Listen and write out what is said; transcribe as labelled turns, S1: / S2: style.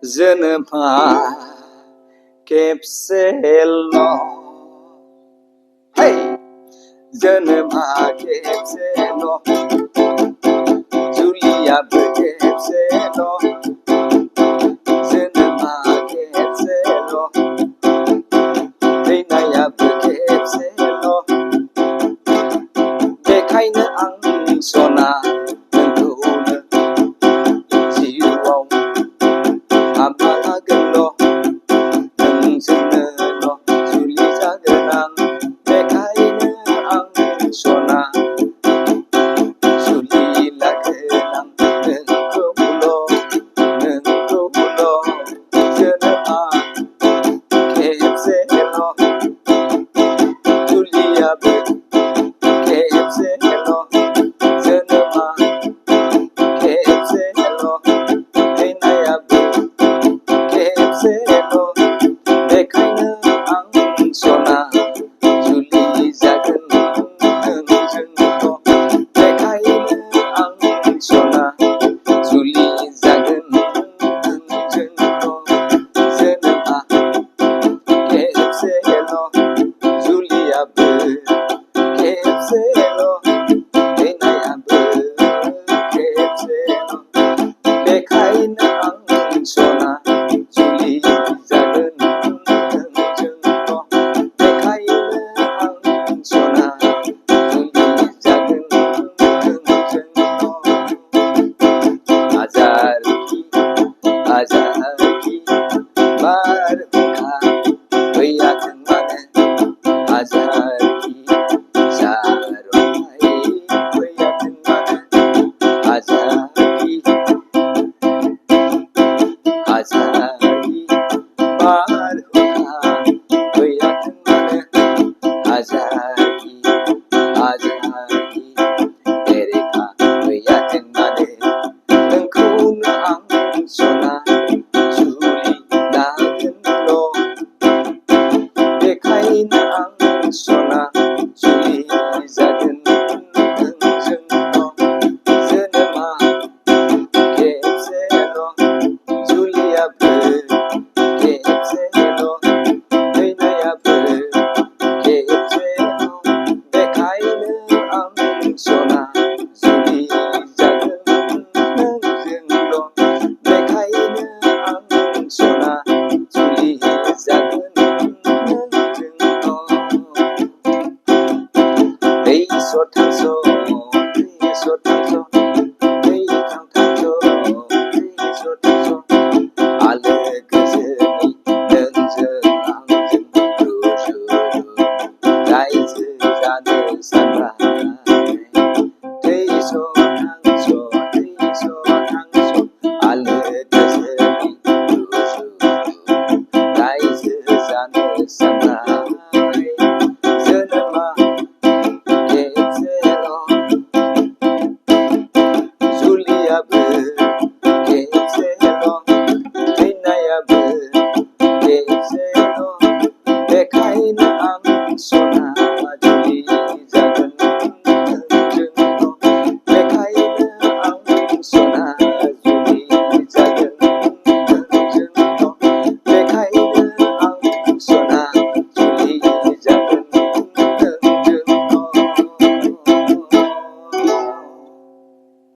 S1: जोनोमा खेबसेल' hey जोनोमा खेबसेल' जुलियाबो खेबसेल' जोनोमा खेबसेल' थैनायाबो खेबसेल' बेखायनो आं सना नोंखौनो जिउआव हाबा लागोनल' नोंजोंनोल' जुलि जागोन आं बेखायनो आं सना जुलि लागोन आं नोंखौल' जोनोमा खेबसेल' जुलियाबो खेबसेल' जोनोमा खेबसेल' थैनायाबो खेबसेल' बेखायनो आं सना जुलि जागोन नोंजोंल' बेखायनो आं सना जुलि जागोन नोंजोंल' जोनोमा खेबसेल' जुलियाबो खेबसेल' थैनायाबो खेबसेल' बेखायनो आं सना जुलि जागोन नोंजोंल' बेखायनो आं सना जुलि जागोन नोंजोंल' हाजारखि बारहुंखा फैयाथों मानो हाजारखि जारअन्थाइ फैयाथों मानो हाजारखि बारहुंखा फैयाथों मानो हाजारखि बेरेखा फैयाथों मानो नोंखौनो आं सना जुलि लागोनल' बेखायनो आं सना जुलि जागोन नोंजोंल' जोनोमा खेबसेल' जुलियाबो खेबसेल' थैनायाबो खेबसेल' बेखायनो आं सना जुलि जागोन नोंजोंल' बेखायनो आं सना जुलि जागोन नोंजोंल' दै सथांस' आलो गोजोनै नोंजों आंजों रुजु रायजो जानो सानबाय दै सथांस' आलो गोजोनै रुजु रायजो जानो सानबाय जोनोमा खेबसेल' जुलियाबो